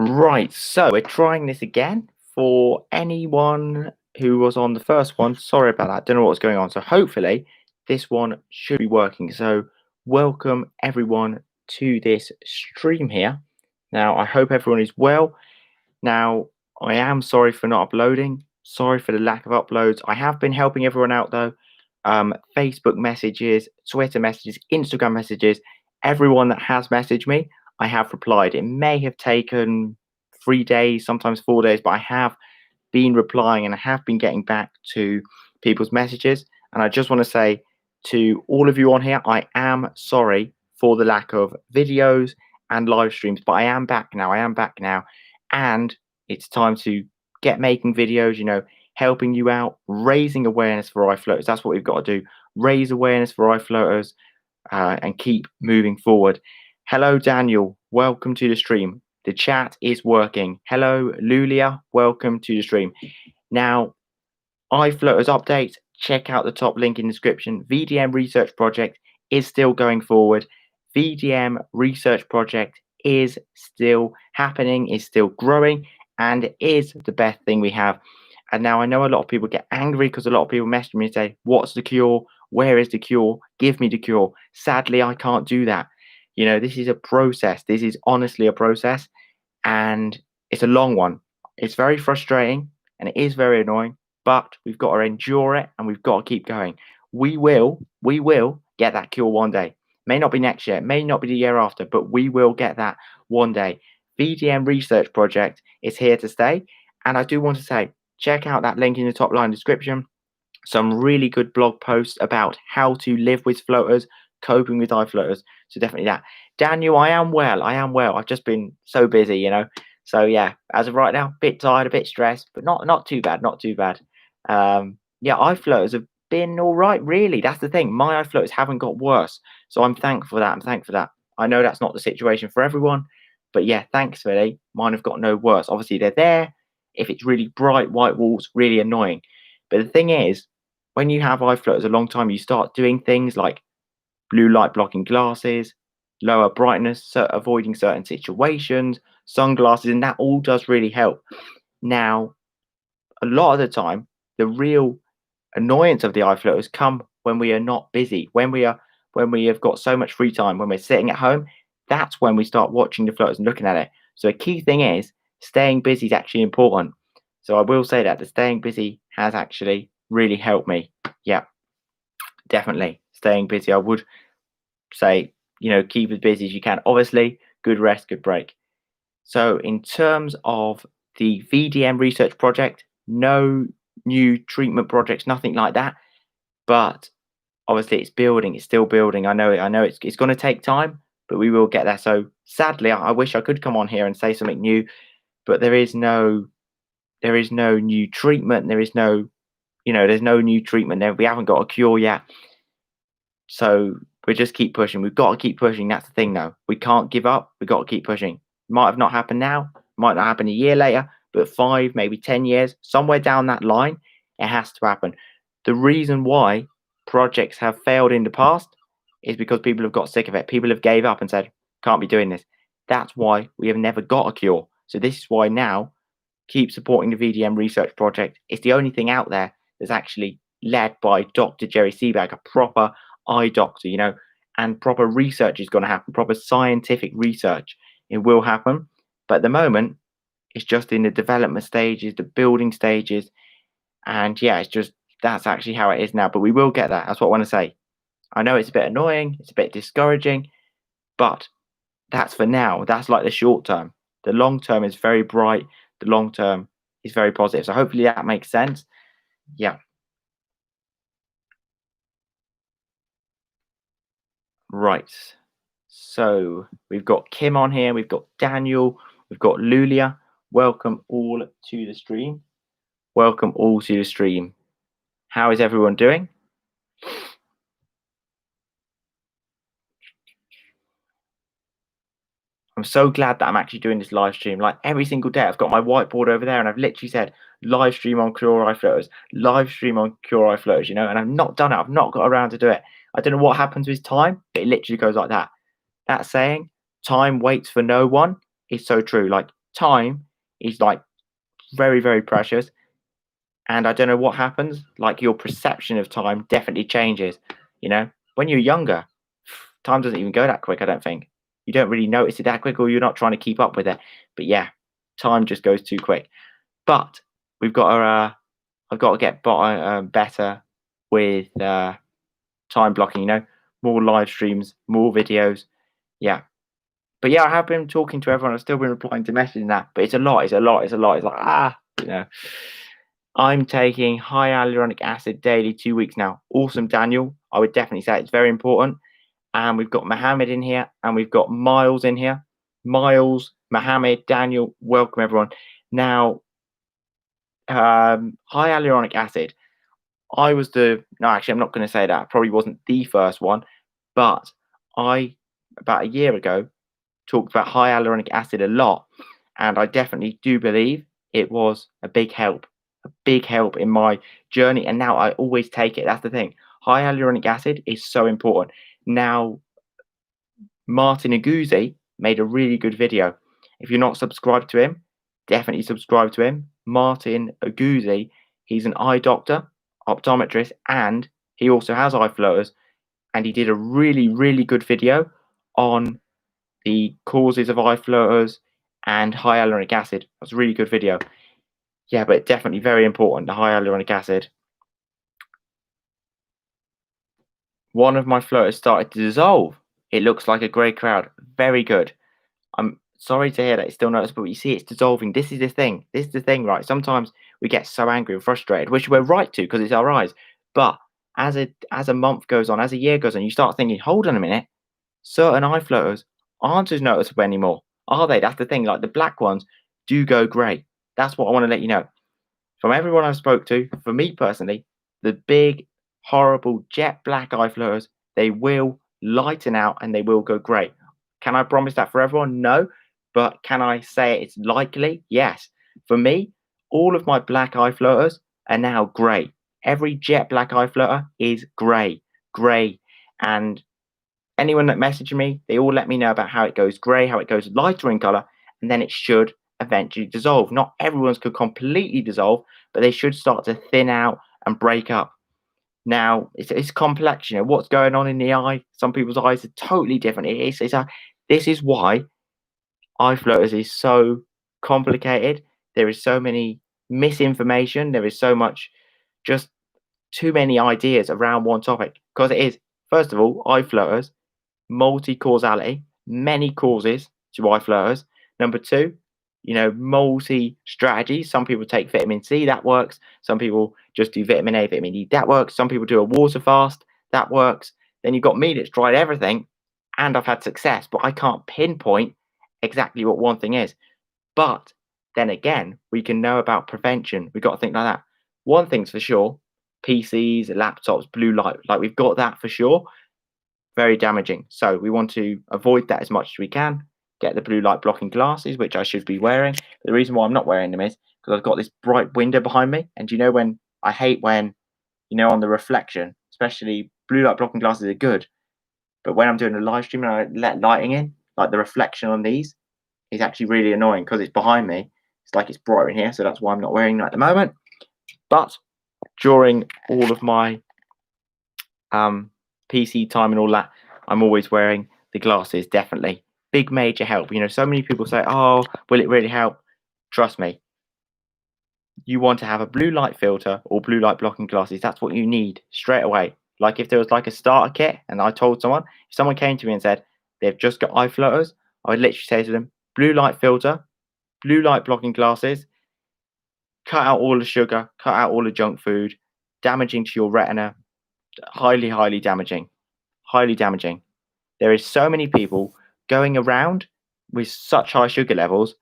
Right, so we're trying this again. For anyone who was on the first one, sorry about that. Don't know what was going on. So hopefully this one should be working. So welcome everyone to this stream here. Now I hope everyone is well. Now I am sorry for not uploading. Sorry for the lack of uploads. I have been helping everyone out though. Facebook messages, Twitter messages, Instagram messages. Everyone that has messaged me, I have replied. It may have taken 3 days, sometimes 4 days, but I have been replying and I have been getting back to people's messages. And I just want to say to all of you on here, I am sorry for the lack of videos and live streams, but I am back now. I am back now. And it's time to get making videos, helping you out, raising awareness for eye floaters. That's what we've got to do. Raise awareness for eye floaters and keep moving forward. Hello, Daniel. Welcome to the stream. The chat is working. Hello, Lulia. Welcome to the stream. Now, eye floaters update. Check out the top link in the description. VDM research project is still going forward. VDM research project is still happening, is still growing, and is the best thing we have. And now I know a lot of people get angry because a lot of people message me and say, what's the cure? Where is the cure? Give me the cure. Sadly, I can't do that. This is a process. This is honestly a process, and it's a long one. It's very frustrating and it is very annoying, but we've got to endure it and we've got to keep going. We will get that cure one day. May not be next year, may not be the year after, but we will get that one day. VDM research project is here to stay. And I do want to say, check out that link in the top line description. Some really good blog posts about how to live with floaters, coping with eye floaters. So definitely that. Daniel, I am well. I've just been so busy, So yeah, as of right now, a bit tired, a bit stressed, but not too bad, not too bad. Yeah, eye floaters have been all right, really. That's the thing. My eye floaters haven't got worse. So I'm thankful for that. I know that's not the situation for everyone, but yeah, thankfully, mine have got no worse. Obviously, they're there. If it's really bright white walls, really annoying. But the thing is, when you have eye floaters a long time, you start doing things like blue light blocking glasses, lower brightness, avoiding certain situations, sunglasses, and that all does really help. Now, a lot of the time, the real annoyance of the eye floaters come when we are not busy, when we have got so much free time, when we're sitting at home. That's when we start watching the floaters and looking at it. So a key thing is staying busy is actually important. So I will say that the staying busy has actually really helped me. Yeah, definitely staying busy. I would say, keep as busy as you can. Obviously, good rest, good break. So in terms of the VDM research project, no new treatment projects, nothing like that. But obviously it's building, it's still building. I know it's going to take time, but we will get there. So sadly, I wish I could come on here and say something new, but there is no new treatment. There's no new treatment there. We haven't got a cure yet. So we just keep pushing. We've got to keep pushing. That's the thing though. We can't give up. We've got to keep pushing. Might have not happened now, might not happen a year later, but 5, maybe 10 years, somewhere down that line, it has to happen. The reason why projects have failed in the past is because people have got sick of it. People have gave up and said, can't be doing this. That's why we have never got a cure. So this is why now, keep supporting the VDM research project. It's the only thing out there that's actually led by Dr. Jerry Seabag, a proper eye doctor, and proper research is going to happen, proper scientific research. It will happen. But at the moment, it's just in the development stages, the building stages. And yeah, that's actually how it is now. But we will get that. That's what I want to say. I know it's a bit annoying. It's a bit discouraging. But that's for now. That's like the short term. The long term is very bright. The long term is very positive. So hopefully that makes sense. Yeah. Right. So we've got Kim on here. We've got Daniel. We've got Lulia. Welcome all to the stream. Welcome all to the stream. How is everyone doing? I'm so glad that I'm actually doing this live stream. Like every single day, I've got my whiteboard over there and I've literally said live stream on Cure Eye Floaters, live stream on Cure Eye Floaters, and I've not done it. I've not got around to do it. I don't know what happens with time, but it literally goes like that. That saying, time waits for no one, is so true. Like time is like very, very precious. And I don't know what happens, like your perception of time definitely changes. You know, when you're younger, time doesn't even go that quick, I don't think. You don't really notice it that quick, or you're not trying to keep up with it. But yeah, time just goes too quick. But we've got to, I've got to get better with time blocking, you know, more live streams, more videos. Yeah. But yeah, I have been talking to everyone. I've still been replying to messages and that, but it's a lot. It's a lot. It's a lot. It's like, you know. I'm taking high hyaluronic acid daily 2 weeks now. Awesome, Daniel. I would definitely say it's very important. And we've got Mohammed in here, and we've got Miles in here. Miles, Mohammed, Daniel, welcome everyone. Now, high hyaluronic acid. No, actually, I'm not going to say that. I probably wasn't the first one, but I, about a year ago, talked about high hyaluronic acid a lot. And I definitely do believe it was a big help in my journey. And now I always take it. That's the thing. High hyaluronic acid is so important. Now, Martin Aguzzi made a really good video. If you're not subscribed to him, definitely subscribe to him. Martin Aguzzi, he's an eye doctor, optometrist, and he also has eye floaters. And he did a really, really good video on the causes of eye floaters and high hyaluronic acid. That's a really good video. Yeah, but definitely very important, the high hyaluronic acid. One of my floaters started to dissolve. It looks like a grey cloud. Very good. I'm sorry to hear that it's still noticeable, but you see it's dissolving. This is the thing. This is the thing, right? Sometimes we get so angry and frustrated, which we're right to because it's our eyes. But as a month goes on, as a year goes on, you start thinking, hold on a minute, certain eye floaters aren't as noticeable anymore, are they? That's the thing. Like the black ones do go grey. That's what I want to let you know. From everyone I've spoke to, for me personally, the big, horrible jet black eye floaters, they will lighten out and they will go grey. Can I promise that for everyone? No. But can I say it's likely? Yes. For me, all of my black eye floaters are now grey. Every jet black eye floater is grey. Grey. And anyone that messaged me, they all let me know about how it goes grey, how it goes lighter in colour, and then it should eventually dissolve. Not everyone's could completely dissolve, but they should start to thin out and break up. Now, it's complex, you know, what's going on in the eye. Some people's eyes are totally different. This is why eye floaters is so complicated. There is so many misinformation. There is so much, just too many ideas around one topic. Because it is, first of all, eye floaters, multi-causality, many causes to eye floaters. Number two, you know, multi-strategies. Some people take vitamin C, that works. Some people just do vitamin A, vitamin D, that works. Some people do a water fast, that works. Then you've got me that's tried everything and I've had success, but I can't pinpoint exactly what one thing is. But then again, we can know about prevention. We've got to think like that. One thing's for sure, PCs, laptops, blue light, like we've got that for sure. Very damaging. So we want to avoid that as much as we can. Get the blue light blocking glasses, which I should be wearing. The reason why I'm not wearing them is because I've got this bright window behind me. And you know, when I hate when, you know, on the reflection, especially blue light blocking glasses are good. But when I'm doing a live stream and I let lighting in, like the reflection on these is actually really annoying because it's behind me. It's like it's brighter in here. So that's why I'm not wearing them at the moment. But during all of my PC time and all that, I'm always wearing the glasses, definitely. Big major help. You know, so many people say, oh, will it really help? Trust me. You want to have a blue light filter or blue light blocking glasses. That's what you need straight away. Like if there was like a starter kit and I told someone, if someone came to me and said they've just got eye floaters, I would literally say to them, blue light filter, blue light blocking glasses, cut out all the sugar, cut out all the junk food, damaging to your retina, highly, highly damaging, highly damaging. There is so many people going around with such high sugar levels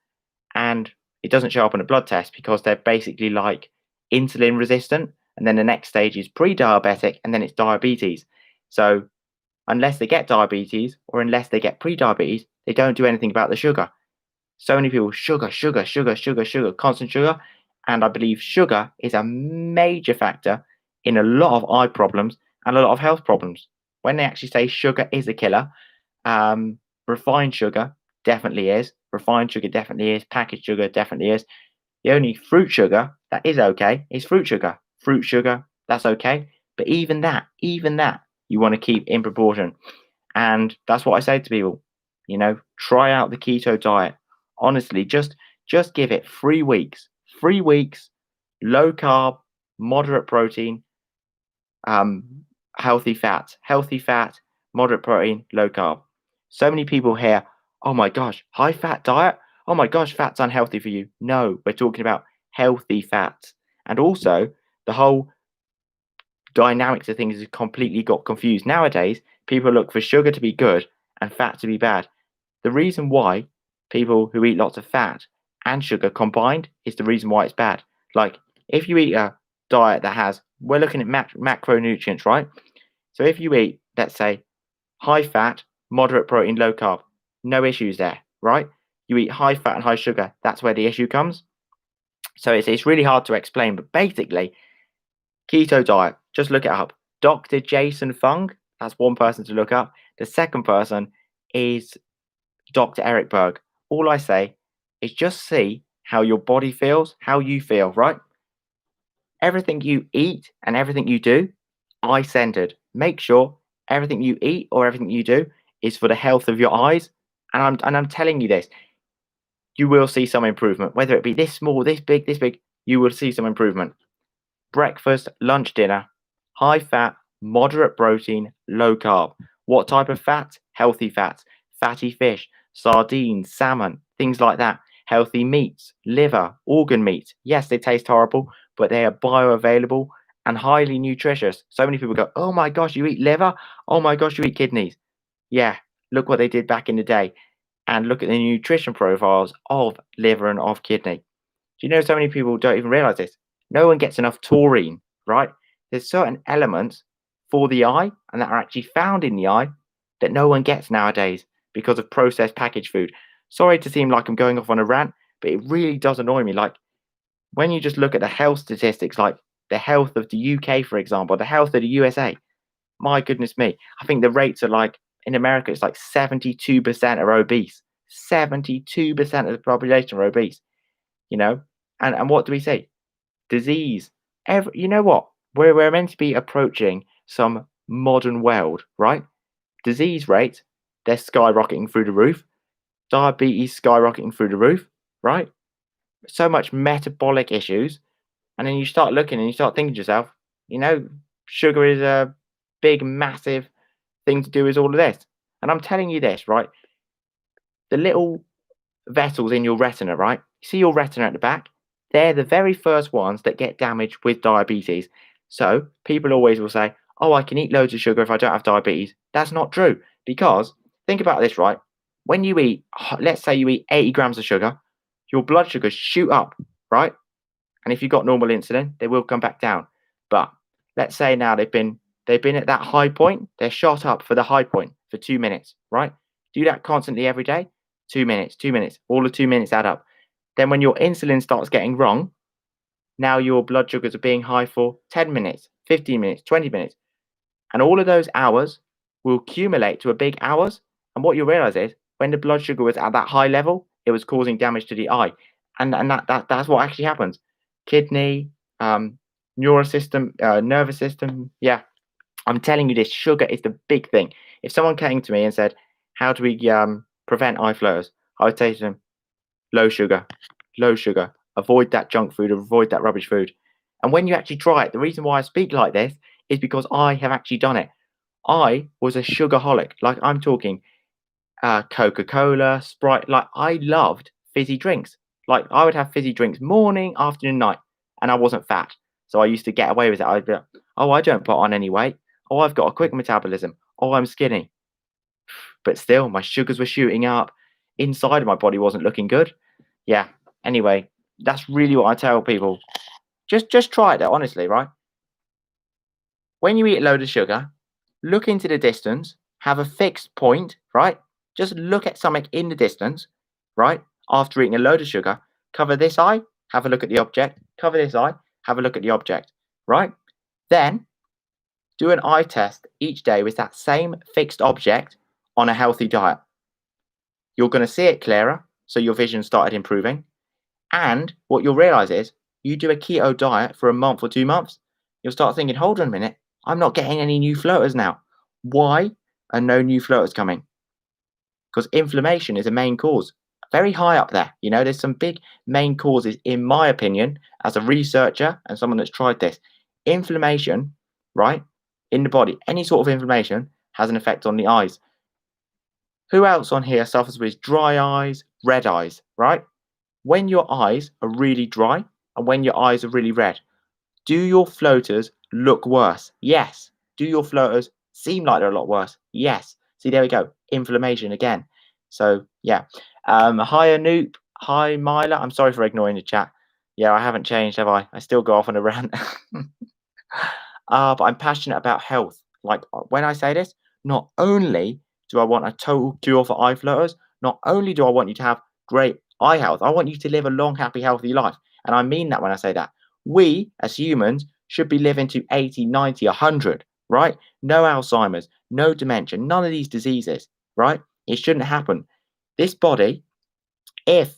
and it doesn't show up on a blood test because they're basically like insulin resistant. And then the next stage is pre-diabetic and then it's diabetes. So unless they get diabetes or unless they get pre-diabetes, they don't do anything about the sugar. So many people, sugar, sugar, sugar, sugar, sugar, constant sugar. And I believe sugar is a major factor in a lot of eye problems and a lot of health problems. When they actually say sugar is a killer, refined sugar definitely is. Refined sugar definitely is. Packaged sugar definitely is. The only fruit sugar that is okay is fruit sugar. Fruit sugar, that's okay. But even that, you want to keep in proportion. And that's what I say to people. Try out the keto diet. Honestly, just give it 3 weeks. 3 weeks, low carb, moderate protein, um, healthy fat, moderate protein, low carb. So many people hear, oh my gosh, high fat diet? Oh my gosh, fat's unhealthy for you. No, we're talking about healthy fats. And also, the whole dynamics of things has completely got confused. Nowadays, people look for sugar to be good and fat to be bad. The reason why people who eat lots of fat and sugar combined is the reason why it's bad. Like, if you eat a diet that has, we're looking at macronutrients, right? So if you eat, let's say, high fat, moderate protein, low carb, no issues there, right? You eat high fat and high sugar, that's where the issue comes. So it's really hard to explain, but basically, keto diet, just look it up. Dr. Jason Fung, that's one person to look up. The second person is Dr. Eric Berg. All I say is just see how your body feels, how you feel, right? Everything you eat and everything you do, eye centered. Make sure everything you eat or everything you do is for the health of your eyes. And I'm telling you this, you will see some improvement. Whether it be this small, this big, you will see some improvement. Breakfast, lunch, dinner, high fat, moderate protein, low carb. What type of fat? Healthy fats, fatty fish, sardines, salmon, things like that. Healthy meats, liver, organ meat. Yes, they taste horrible, but they are bioavailable and highly nutritious. So many people go, oh my gosh, you eat liver? Oh my gosh, you eat kidneys. Yeah, look what they did back in the day. And look at the nutrition profiles of liver and of kidney. Do you know so many people don't even realize this? No one gets enough taurine, right? There's certain elements for the eye and that are actually found in the eye that no one gets nowadays because of processed packaged food. Sorry to seem like I'm going off on a rant, but it really does annoy me. Like when you just look at the health statistics, like the health of the UK, for example, the health of the USA, my goodness me, I think the rates are like in America, it's like 72% are obese. 72% of the population are obese, you know? And what do we say? Disease. You know what? We're meant to be approaching some modern world, right? Disease rates, they're skyrocketing through the roof. Diabetes skyrocketing through the roof, right? So much metabolic issues. And then you start looking and you start thinking to yourself, sugar is a big, massive thing to do with all of this. And I'm telling you this, right? The little vessels in your retina, right? You see your retina at the back? They're the very first ones that get damaged with diabetes. So people always will say, oh, I can eat loads of sugar if I don't have diabetes. That's not true because think about this, right? When you eat, let's say you eat 80 grams of sugar, your blood sugars shoot up, right? And if you've got normal insulin, they will come back down. But let's say now they've been at that high point, they're shot up for the high point for 2 minutes, right? Do that constantly every day. 2 minutes, 2 minutes, all the 2 minutes add up. Then when your insulin starts getting wrong, now your blood sugars are being high for 10 minutes, 15 minutes, 20 minutes. And all of those hours will accumulate to a big hours. And what you realize is when the blood sugar was at that high level, it was causing damage to the eye. And that's what actually happens. Kidney, neural system, nervous system. Yeah, I'm telling you this, sugar is the big thing. If someone came to me and said, how do we prevent eye flares? I would say to them, low sugar, low sugar. Avoid that junk food, avoid that rubbish food. And when you actually try it, the reason why I speak like this is because I have actually done it. I was a sugarholic. Like I'm talking Coca-Cola, Sprite. Like I loved fizzy drinks. Like I would have fizzy drinks morning, afternoon, night, and I wasn't fat. So I used to get away with it. I'd be like, oh, I don't put on any weight. Oh, I've got a quick metabolism. Oh, I'm skinny. But still, my sugars were shooting up. Inside of my body wasn't looking good. Yeah. Anyway, that's really what I tell people. Just try it though, honestly, right? When you eat a load of sugar, look into the distance, have a fixed point, right? Just look at something in the distance, right? After eating a load of sugar, cover this eye, have a look at the object, cover this eye, have a look at the object, right? Then do an eye test each day with that same fixed object on a healthy diet. you're going to see it clearer. So your vision started improving. And what you'll realize is you do a keto diet for a month or 2 months, you'll start thinking, hold on a minute, I'm not getting any new floaters now. Why are no new floaters coming? Because inflammation is a main cause. Very high up there. There's some big main causes, in my opinion, as a researcher and someone that's tried this. Inflammation, right, in the body, any sort of inflammation has an effect on the eyes. Who else on here suffers with dry eyes, red eyes, right? When your eyes are really dry and when your eyes are really red, do your floaters look worse? Yes. Do your floaters seem like they're a lot worse? Yes. See, there we go. Inflammation again. So, yeah. Hi, Anoop. Hi, Myla. I'm sorry for ignoring the chat. Yeah, I haven't changed, have I? I still go off on a rant. But I'm passionate about health. Like when I say this, not only do I want a total cure for eye floaters, not only do I want you to have great eye health, I want you to live a long, happy, healthy life. And I mean that when I say that. We, as humans, should be living to 80, 90, 100, right? No Alzheimer's, no dementia, none of these diseases, right? It shouldn't happen. This body, if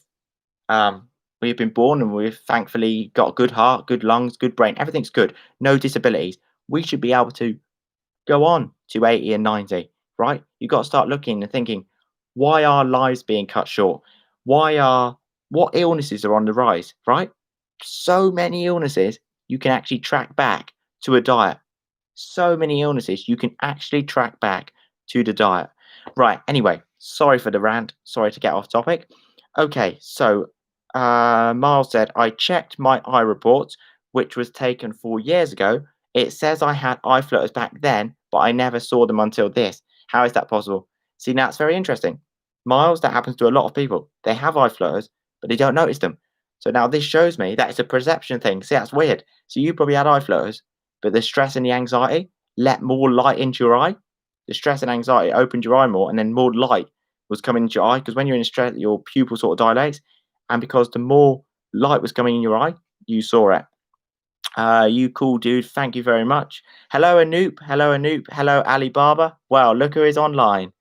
we've been born and we've thankfully got a good heart, good lungs, good brain, everything's good, no disabilities, we should be able to go on to 80 and 90, right? You've got to start looking and thinking, why are lives being cut short? What illnesses are on the rise, right? So many illnesses you can actually track back to a diet. So many illnesses you can actually track back to the diet. Right, anyway, sorry for the rant. Sorry to get off topic. Okay, so Miles said, I checked my eye reports, which was taken 4 years ago. It says I had eye flutters back then, but I never saw them until this. How is that possible? See, now it's very interesting. Miles, that happens to a lot of people. They have eye flutters, but they don't notice them. So now this shows me that it's a perception thing. See, that's weird. So you probably had eye flutters, but the stress and the anxiety let more light into your eye. The stress and anxiety opened your eye more, and then more light was coming into your eye. Because when you're in stress, your pupil sort of dilates, and because the more light was coming in your eye, you saw it. You cool dude. Thank you very much. Hello, Anoop. Hello, Anoop. Hello, Alibaba. Wow, look who is online.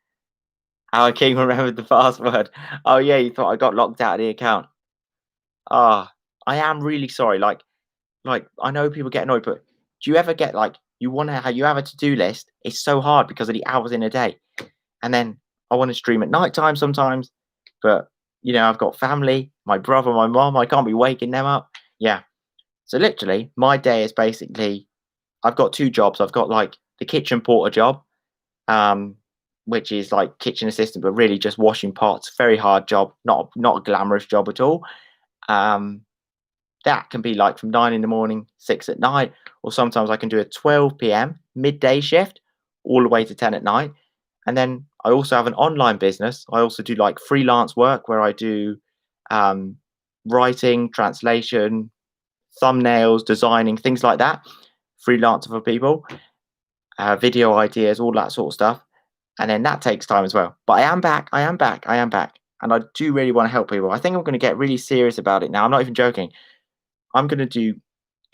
Our king remembered the password. Oh yeah, you thought I got locked out of the account. Ah, I am really sorry. Like I know people get annoyed, but do you ever get like you have a to-do list? It's so hard because of the hours in a day, and then I want to stream at night time sometimes, but I've got family, my brother, my mom. I can't be waking them up. Yeah, so literally, my day is basically I've got two jobs. I've got like the kitchen porter job, um, which is like kitchen assistant, but really just washing pots. Very hard job, not a glamorous job at all. Um, that can be like from 9 in the morning, 6 at night, or sometimes I can do a 12 p.m. midday shift all the way to 10 at night. And then I also have an online business. I also do like freelance work where I do um, writing, translation, thumbnails, designing, things like that, freelancer for people, video ideas, all that sort of stuff. And then that takes time as well. But I am back. I am back. I am back. And I do really want to help people. I think I'm going to get really serious about it now. I'm not even joking. I'm going to do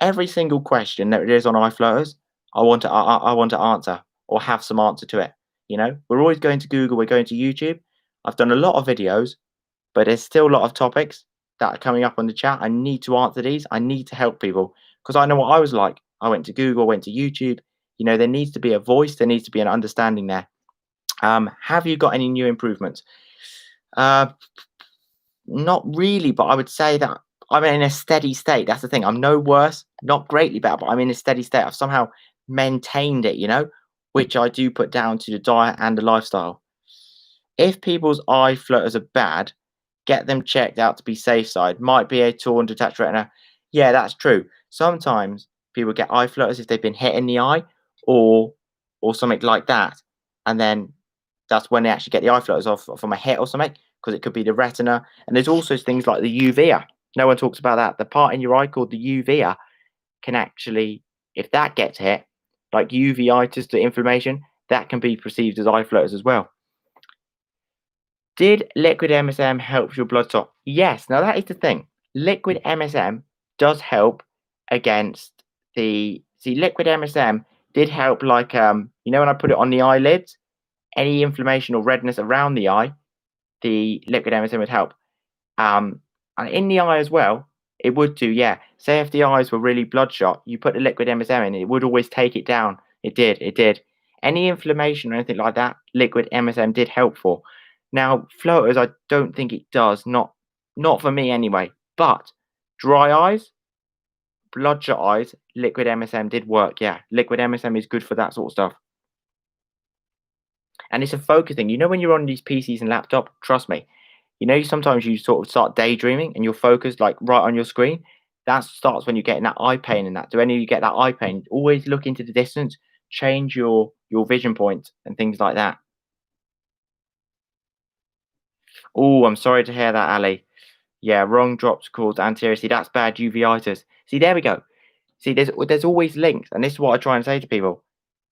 every single question that it is on iFloaters. I want to answer or have some answer to it. We're always going to Google. We're going to YouTube. I've done a lot of videos, but there's still a lot of topics that are coming up on the chat. I need to answer these. I need to help people because I know what I was like. I went to Google, went to YouTube. There needs to be a voice. There needs to be an understanding there. Have you got any new improvements? Not really, but I would say that I'm in a steady state. That's the thing. I'm no worse, not greatly better, but I'm in a steady state. I've somehow maintained it, which I do put down to the diet and the lifestyle. If people's eye flutters are bad, get them checked out to be safe side. Might be a torn detached retina. Yeah, that's true. Sometimes people get eye flutters if they've been hit in the eye or something like that. And then that's when they actually get the eye flutters off from a hit or something, because it could be the retina. And there's also things like the uvea. No one talks about that. The part in your eye called the uvea can actually, if that gets hit, like uveitis, the inflammation, that can be perceived as eye flutters as well. Did liquid MSM help your blood stop? Yes. Now that is the thing. Liquid MSM does help against liquid MSM did help, like when I put it on the eyelids, any inflammation or redness around the eye, the liquid MSM would help. And in the eye as well, it would do, yeah. Say if the eyes were really bloodshot, you put the liquid MSM in, it would always take it down. It did. Any inflammation or anything like that, liquid MSM did help for. Now, floaters, I don't think it does, not for me anyway. But dry eyes, bloodshot eyes, liquid MSM did work, yeah. Liquid MSM is good for that sort of stuff. And it's a focus thing. You know, when you're on these PCs and laptop, trust me, you know, sometimes you sort of start daydreaming and you're focused like right on your screen. That starts when you're getting that eye pain and that. Do any of you get that eye pain? Always look into the distance, change your vision point and things like that. Oh, I'm sorry to hear that, Ali. Yeah, wrong drops cause anterior. See, that's bad uveitis. See, there we go. See, there's always links, and this is what I try and say to people.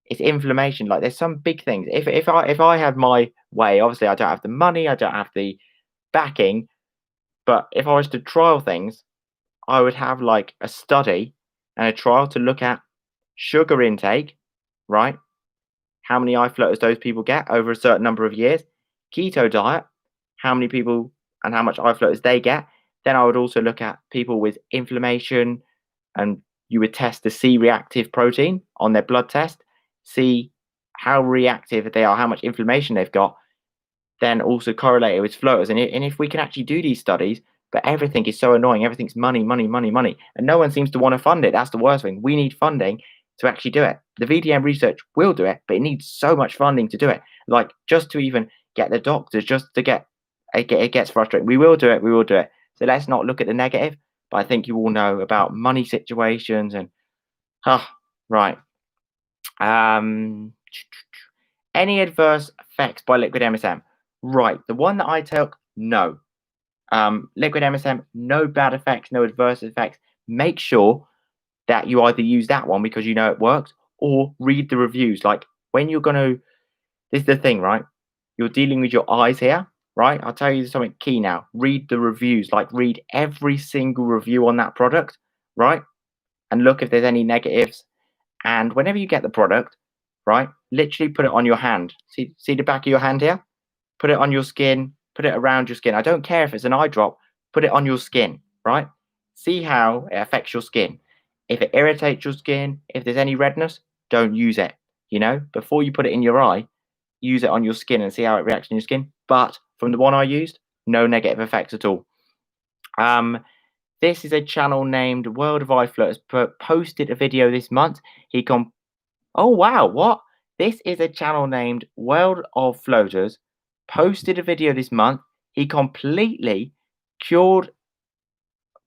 It's inflammation. Like there's some big things. If I had my way, obviously I don't have the money, I don't have the backing, but if I was to trial things, I would have like a study and a trial to look at sugar intake, right? How many eye floaters those people get over a certain number of years, keto diet, how many people and how much eye floaters they get. Then I would also look at people with inflammation, and you would test the C-reactive protein on their blood test, see how reactive they are, how much inflammation they've got, then also correlate it with floaters. And if we can actually do these studies, but everything is so annoying, everything's money, and no one seems to want to fund it. That's the worst thing. We need funding to actually do it. The VDM research will do it, but it needs so much funding to do it. Like just to even get the doctors, just to get it gets frustrating. We will do it. So let's not look at the negative. But I think you all know about money situations and right. Any adverse effects by liquid MSM? Right, the one that I took, no. Liquid MSM, no bad effects, no adverse effects. Make sure that you either use that one because you know it works, or read the reviews. Like when you're gonna, this is the thing, right? You're dealing with your eyes here, right? I'll tell you something key now. Read the reviews, like read every single review on that product, right? And look if there's any negatives. And whenever you get the product, right, literally put it on your hand. See the back of your hand here? Put it on your skin, put it around your skin. I don't care if it's an eye drop, put it on your skin, right? See how it affects your skin. If it irritates your skin, if there's any redness, don't use it. You know, before you put it in your eye, use it on your skin and see how it reacts on your skin. But from the one I used, no negative effects at all. This is a channel named World of Eye Floaters posted a video this month. Oh wow, what? This is a channel named World of Floaters posted a video this month. He completely cured.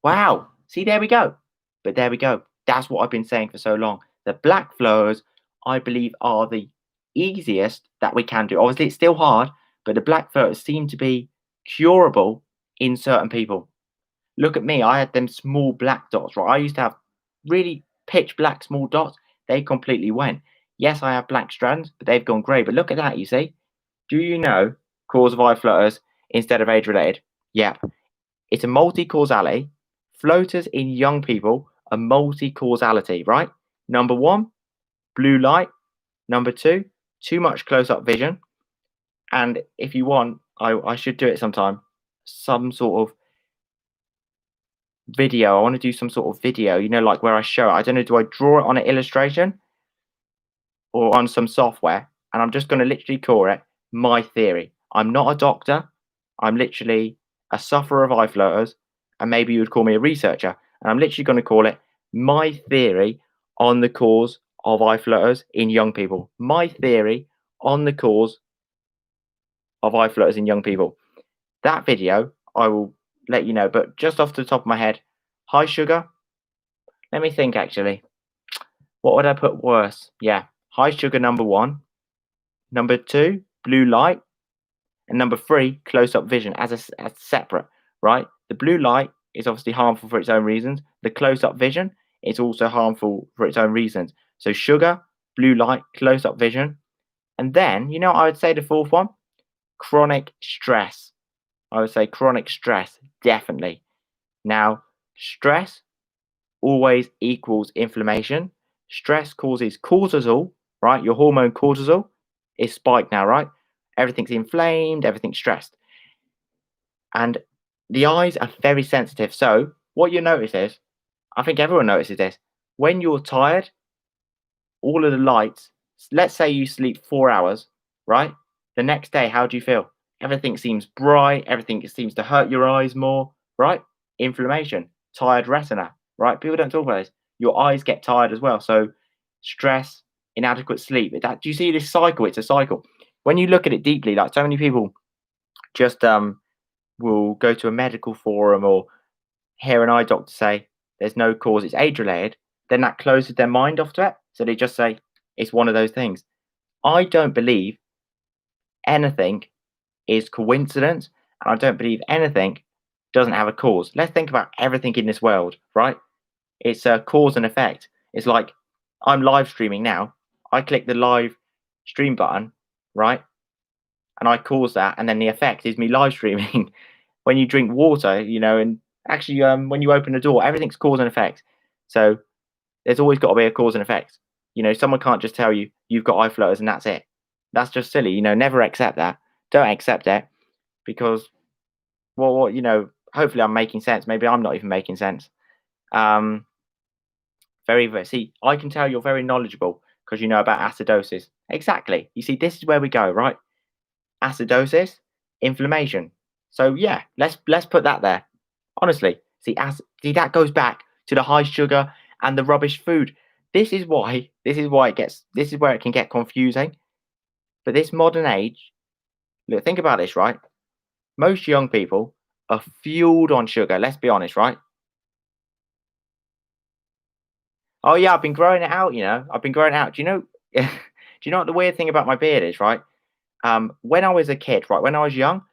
Wow. See, there we go. But there we go. That's what I've been saying for so long. The black floaters, I believe, are the easiest that we can do. Obviously, it's still hard, but the black floaters seem to be curable in certain people. Look at me. I had them small black dots, right? I used to have really pitch black small dots. They completely went. Yes, I have black strands, but they've gone grey. But look at that, you see? Do you know cause of eye floaters instead of age-related? Yeah. It's a multi-causality. Floaters in young people are multi-causality, right? Number one, blue light. Number two, too much close-up vision. And if you want, I should do it sometime. Some sort of video. I want to do some sort of video, you know, like where I show it. I don't know, do I draw it on an illustration or on some software? And I'm just going to literally call it my theory. I'm not a doctor. I'm literally a sufferer of eye floaters, and maybe you would call me a researcher. And I'm literally going to call it my theory on the cause of eye floaters in young people. My theory on the cause of eye floaters in young people. That video, I will let you know. But just off the top of my head, high sugar. Let me think actually. What would I put worse? Yeah, high sugar number one. Number two, blue light. And number three, close-up vision as separate, right? The blue light is obviously harmful for its own reasons. The close-up vision is also harmful for its own reasons. So sugar, blue light, close-up vision. And then, you know, I would say the fourth one, chronic stress. I would say chronic stress, definitely. Now, stress always equals inflammation. Stress causes cortisol, right? Your hormone cortisol is spiked now, right? Everything's inflamed, everything's stressed. And the eyes are very sensitive. So what you notice is, I think everyone notices this, when you're tired, all of the lights, let's say you sleep 4 hours, right? The next day, how do you feel? Everything seems bright, everything seems to hurt your eyes more, right? Inflammation, tired retina, right? People don't talk about this. Your eyes get tired as well. So stress, inadequate sleep. Do you see this cycle? It's a cycle. When you look at it deeply, like so many people just will go to a medical forum or hear an eye doctor say there's no cause, it's age related, then that closes their mind off to it. So they just say it's one of those things. I don't believe anything is coincidence, and I don't believe anything doesn't have a cause. Let's think about everything in this world, right? It's a cause and effect. It's like I'm live streaming now. I click the live stream button, right? And I cause that, and then the effect is me live streaming. When you drink water, and actually, when you open a door, everything's cause and effect. So there's always got to be a cause and effect. Someone can't just tell you you've got eye floaters and that's it. That's just silly. Never accept that. Don't accept it because, well, hopefully I'm making sense. Maybe I'm not even making sense. Um, see, I can tell you're very knowledgeable because you know about acidosis. Exactly. You see, this is where we go, right? Acidosis, inflammation. So yeah, let's put that there. Honestly, see, that goes back to the high sugar and the rubbish food. This is why this is where it can get confusing. But this modern age, look, think about this, right? Most young people are fueled on sugar. Let's be honest, right? Oh yeah, I've been growing it out. I've been growing it out. Do you know? Do you know what the weird thing about my beard is, right? When I was a kid, right, when I was young,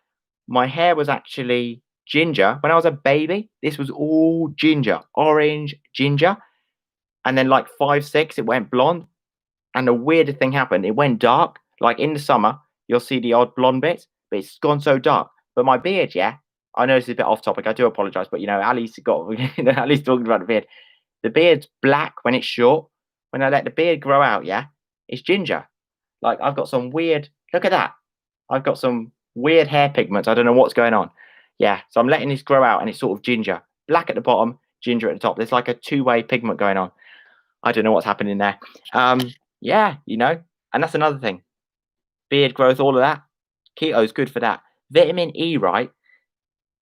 my hair was actually ginger. When I was a baby, this was all ginger, orange ginger. And then like 5, 6, it went blonde. And the weirdest thing happened. It went dark. Like in the summer, you'll see the odd blonde bits, but it's gone so dark. But my beard, yeah, I know this is a bit off topic. I do apologize, but Ali's got, Ali's talking about the beard. The beard's black when it's short. When I let the beard grow out, yeah, it's ginger. Like I've got some weird, look at that. I've got some weird hair pigments. I don't know what's going on. Yeah, so I'm letting this grow out and it's sort of ginger. Black at the bottom, ginger at the top. There's like a two-way pigment going on. I don't know what's happening there. Yeah, and that's another thing. Beard growth, all of that. Keto's good for that. Vitamin E, right?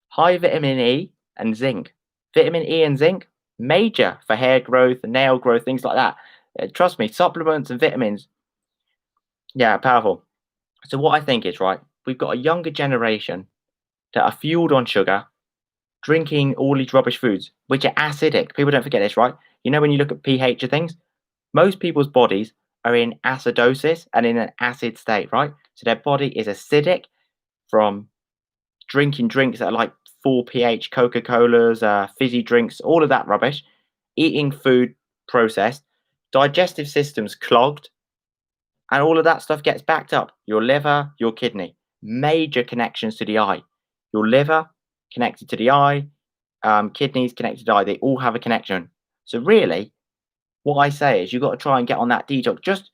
High vitamin E and zinc. Vitamin E and zinc, major for hair growth, nail growth, things like that. Trust me, supplements and vitamins, yeah, powerful. So what I think is, right, we've got a younger generation that are fueled on sugar, drinking all these rubbish foods, which are acidic. People don't forget this, right? When you look at pH of things, most people's bodies are in acidosis and in an acid state, right? So their body is acidic from drinking drinks that are like 4 pH, Coca-Colas, fizzy drinks, all of that rubbish, eating food processed, digestive systems clogged, and all of that stuff gets backed up. Your liver, your kidney, major connections to the eye. Your liver connected to the eye, kidneys connected to the eye. They all have a connection. So really, what I say is you've got to try and get on that detox. Just,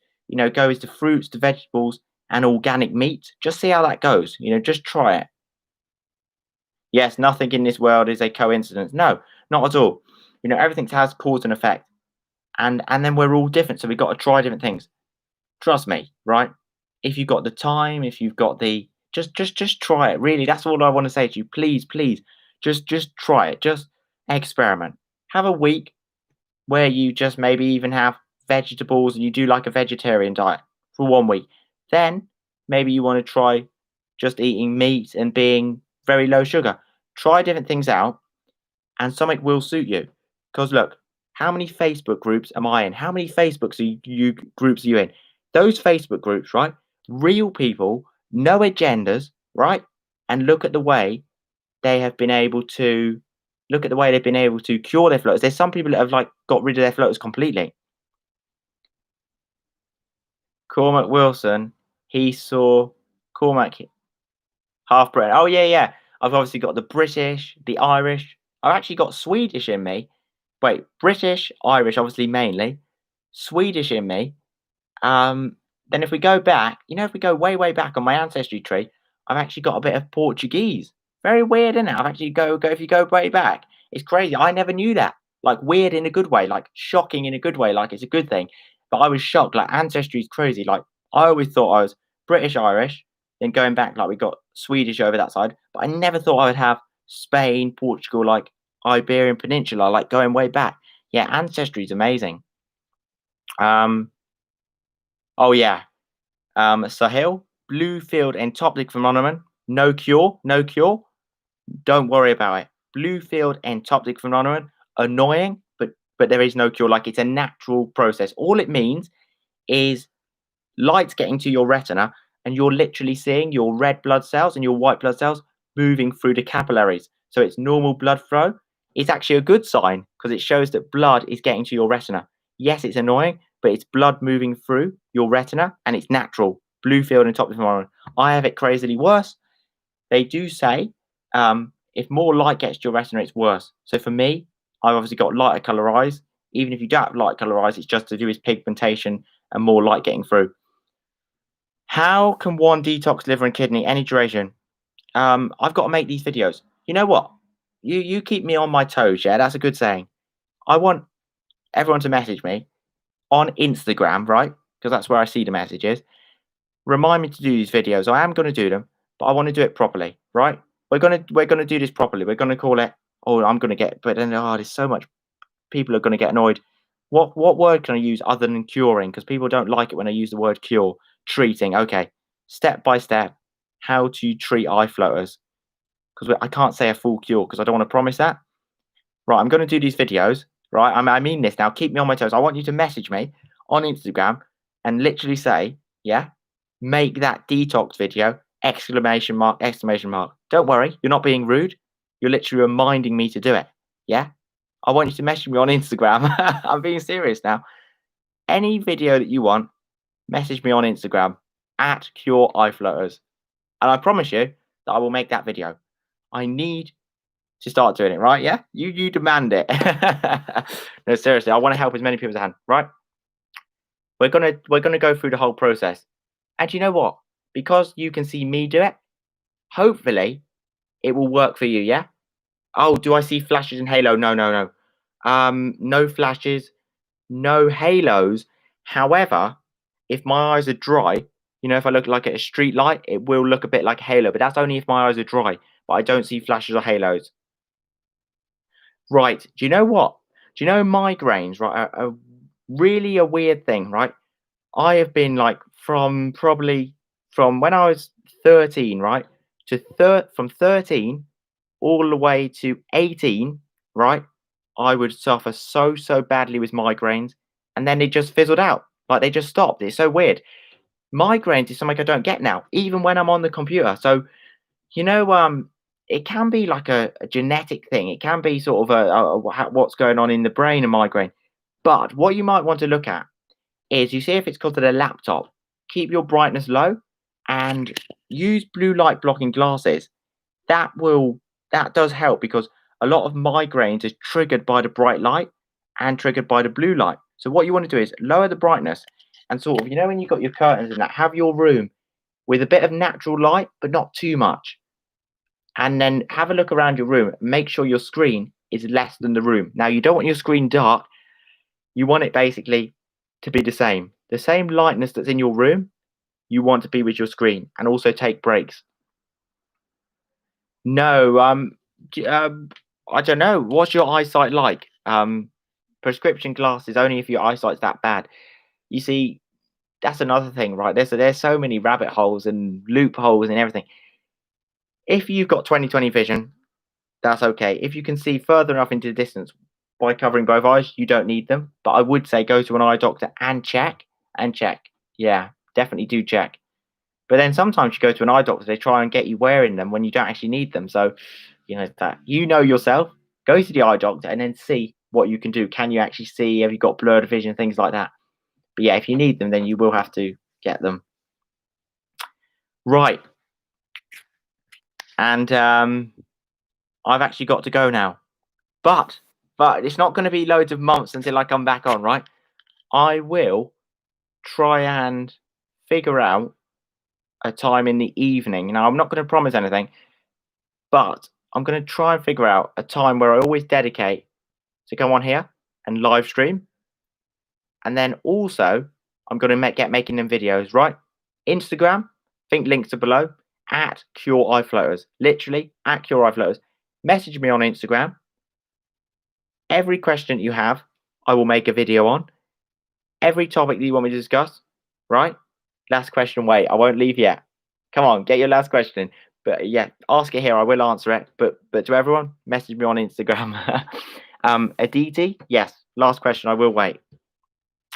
go into fruits, to vegetables, and organic meat. Just see how that goes. Just try it. Yes, nothing in this world is a coincidence. No, not at all. Everything has cause and effect. And then we're all different. So we've got to try different things. Trust me, right? If you've got the time, if you've got the just try it. Really, that's all I want to say to you. Please, please, just try it. Just experiment. Have a week where you just maybe even have vegetables and you do like a vegetarian diet for 1 week. Then maybe you want to try just eating meat and being very low sugar. Try different things out and something will suit you. Because look, how many Facebook groups am I in? How many Facebooks groups are you in? Those Facebook groups, right? Real people, no agendas, right? And look at the way they have been able to cure their floaters. There's some people that have like got rid of their floaters completely. Cormac Wilson, he saw Cormac half bred. Oh yeah, yeah. I've obviously got the British, the Irish. I've actually got Swedish in me. Wait, British, Irish, obviously mainly. Swedish in me. Then if we go back, if we go way, way back on my ancestry tree, I've actually got a bit of Portuguese. Very weird, isn't it? I've actually go if you go way back, it's crazy. I never knew that. Like weird in a good way, like shocking in a good way, like it's a good thing. But I was shocked. Like ancestry is crazy. Like I always thought I was British Irish, then going back, like we got Swedish over that side. But I never thought I would have Spain, Portugal, like Iberian Peninsula, like going way back. Yeah, ancestry is amazing. Um, oh yeah. Sahil, blue field entopic phenomenon, no cure, no cure. Don't worry about it. Blue field entopic phenomenon, annoying, but there is no cure. Like it's a natural process. All it means is light's getting to your retina, and you're literally seeing your red blood cells and your white blood cells moving through the capillaries. So it's normal blood flow. It's actually a good sign because it shows that blood is getting to your retina. Yes, it's annoying, but it's blood moving through your retina and it's natural. Blue field and top phenomenon. I have it crazily worse. They do say if more light gets to your retina, it's worse. So for me, I've obviously got lighter color eyes. Even if you don't have light color eyes, it's just to do with pigmentation and more light getting through. How can one detox liver and kidney any duration? I've got to make these videos. You know what? You keep me on my toes, yeah? That's a good saying. I want everyone to message me on Instagram, right? Because that's where I see the messages. Remind me to do these videos. I am going to do them, but I want to do it properly, right? We're gonna do this properly. We're gonna call it. Oh, I'm gonna get. But then, there's so much. People are gonna get annoyed. What word can I use other than curing? Because people don't like it when I use the word cure. Treating. Okay, step by step, how to treat eye floaters. Because I can't say a full cure because I don't want to promise that. Right, I'm gonna do these videos. Right, I mean this now. Keep me on my toes. I want you to message me on Instagram and literally say, yeah, make that detox video, exclamation mark, exclamation mark. Don't worry, you're not being rude. You're literally reminding me to do it. Yeah? I want you to message me on Instagram. I'm being serious now. Any video that you want, message me on Instagram at Cure Eye Floaters. And I promise you that I will make that video. I need to start doing it, right? Yeah? You demand it. No, seriously, I want to help as many people as I can, right? We're gonna go through the whole process. And you know what? Because you can see me do it, hopefully it will work for you, yeah? Oh, do I see flashes and halo? No, no, no. No flashes, no halos. However, if my eyes are dry, if I look like at a street light, it will look a bit like a halo, but that's only if my eyes are dry, but I don't see flashes or halos. Right. Do you know what? Do you know migraines, right? Really a weird thing, right? I have been like from when I was 13, right? From 13 all the way to 18, right? I would suffer so badly with migraines, and then it just fizzled out. Like they just stopped. It's so weird. Migraines is something I don't get now, even when I'm on the computer. So you know, it can be like a genetic thing. It can be sort of what's going on in the brain, a migraine. But what you might want to look at is you see if it's caused at a laptop. Keep your brightness low and use blue light blocking glasses. That will that does help because a lot of migraines is triggered by the bright light and triggered by the blue light. So what you want to do is lower the brightness and sort of, when you've got your curtains and that, have your room with a bit of natural light, but not too much. And then have a look around your room. Make sure your screen is less than the room. Now, you don't want your screen dark. You want it basically to be the same. The same lightness that's in your room, you want to be with your screen, and also take breaks. No, I don't know. What's your eyesight like? Prescription glasses only if your eyesight's that bad. You see, that's another thing, right? There's so many rabbit holes and loopholes and everything. If you've got 20/20 vision, that's okay. If you can see further enough into the distance by covering both eyes, you don't need them. But I would say go to an eye doctor and check and check. Yeah, definitely do check. But then sometimes you go to an eye doctor, they try and get you wearing them when you don't actually need them. So, yourself, go to the eye doctor and then see what you can do. Can you actually see? Have you got blurred vision? Things like that. But yeah, if you need them, then you will have to get them. Right. And I've actually got to go now. But it's not going to be loads of months until I come back on, right? I will try and figure out a time in the evening. Now, I'm not going to promise anything, but I'm going to try and figure out a time where I always dedicate to go on here and live stream. And then also, I'm going to get making them videos, right? Instagram, think links are below, at Cure Eye Floaters. Literally, at Cure Eye Floaters. Message me on Instagram. Every question you have, I will make a video on. Every topic that you want me to discuss, right? Last question, wait, I won't leave yet. Come on, get your last question. But yeah, ask it here, I will answer it. But to everyone, message me on Instagram. Aditi, yes, last question, I will wait.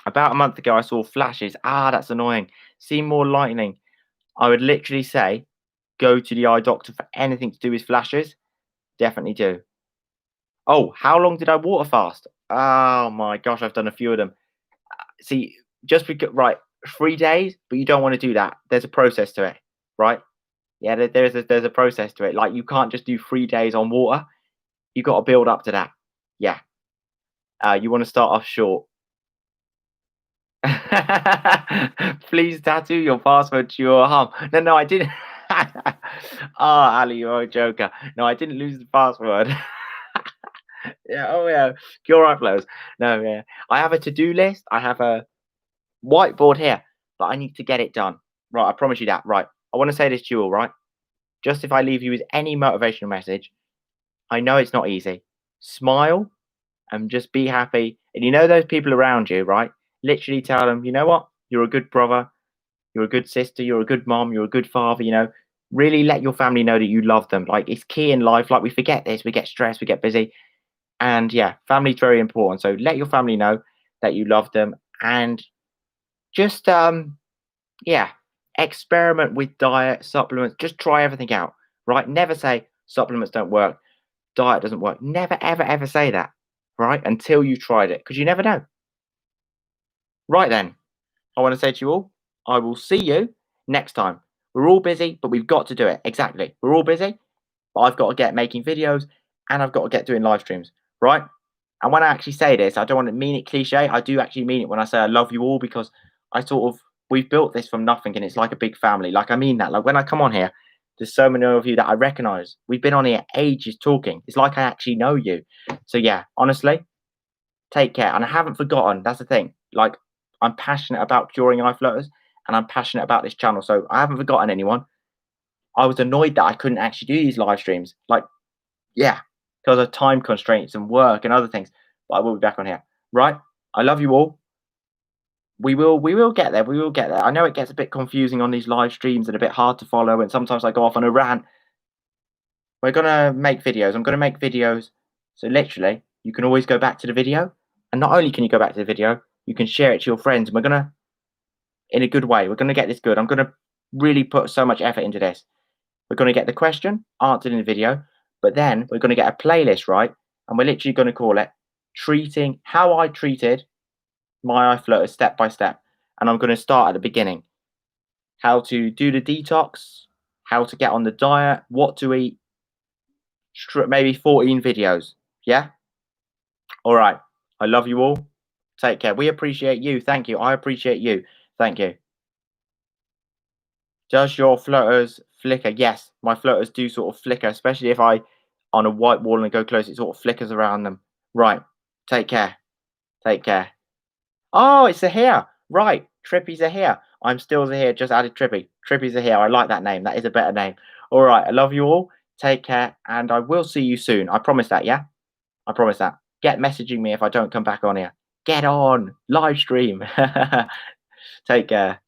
About a month ago, I saw flashes. That's annoying. See more lightning. I would literally say, go to the eye doctor for anything to do with flashes. Definitely do. Oh, how long did I water fast? Oh my gosh, I've done a few of them. See, just because, right, 3 days, but you don't want to do that. There's a process to it, right? Yeah, there's a process to it. Like, you can't just do 3 days on water. You got to build up to that. Yeah. You want to start off short. Please tattoo your password to your arm. No, I didn't. Ali, you're a joker. No, I didn't lose the password. Yeah, oh yeah, Cure Eye Flows. No, yeah. I have a to-do list. I have a whiteboard here, but I need to get it done. Right, I promise you that. Right. I want to say this to you all, right? Just if I leave you with any motivational message, I know it's not easy. Smile and just be happy. And you know those people around you, right? Literally tell them, you know what? You're a good brother, you're a good sister, you're a good mom, you're a good father, Really let your family know that you love them. Like, it's key in life. Like, we forget this, we get stressed, we get busy. And yeah, family's very important. So let your family know that you love them, and just yeah, experiment with diet, supplements, just try everything out, right? Never say supplements don't work, diet doesn't work. Never, ever, ever say that, right? Until you tried it, because you never know. Right then, I want to say to you all, I will see you next time. We're all busy, but we've got to do it. Exactly. We're all busy, but I've got to get making videos and I've got to get doing live streams, right? And when I actually say this, I don't want to mean it cliche. I do actually mean it when I say I love you all, because we've built this from nothing and it's like a big family. Like, I mean that. Like, when I come on here, there's so many of you that I recognize. We've been on here ages talking. It's like I actually know you. So yeah, honestly, take care. And I haven't forgotten. That's the thing. Like, I'm passionate about curing eye floaters and I'm passionate about this channel. So I haven't forgotten anyone. I was annoyed that I couldn't actually do these live streams. Like, yeah, because of time constraints and work and other things. But I will be back on here. Right? I love you all. We will get there. We will get there. I know it gets a bit confusing on these live streams and a bit hard to follow, and sometimes I go off on a rant. We're gonna make videos. I'm gonna make videos. So literally, you can always go back to the video. And not only can you go back to the video, you can share it to your friends. And we're gonna, in a good way, we're gonna get this good. I'm gonna really put so much effort into this. We're gonna get the question answered in the video, but then we're gonna get a playlist, right? And we're literally gonna call it treating how I treated my eye floaters step by step. And I'm going to start at the beginning. How to do the detox, how to get on the diet, what to eat, maybe 14 videos. Yeah? All right. I love you all. Take care. We appreciate you. Thank you. I appreciate you. Thank you. Does your floaters flicker? Yes, my floaters do sort of flicker, especially if I on a white wall and go close, it sort of flickers around them. Right. Take care. Take care. Oh, it's a here. Right. Trippy's a here. I'm still the here. Just added Trippy. Trippy's a here. I like that name. That is a better name. All right. I love you all. Take care. And I will see you soon. I promise that. Yeah. I promise that. Get messaging me if I don't come back on here. Get on. Live stream. Take care.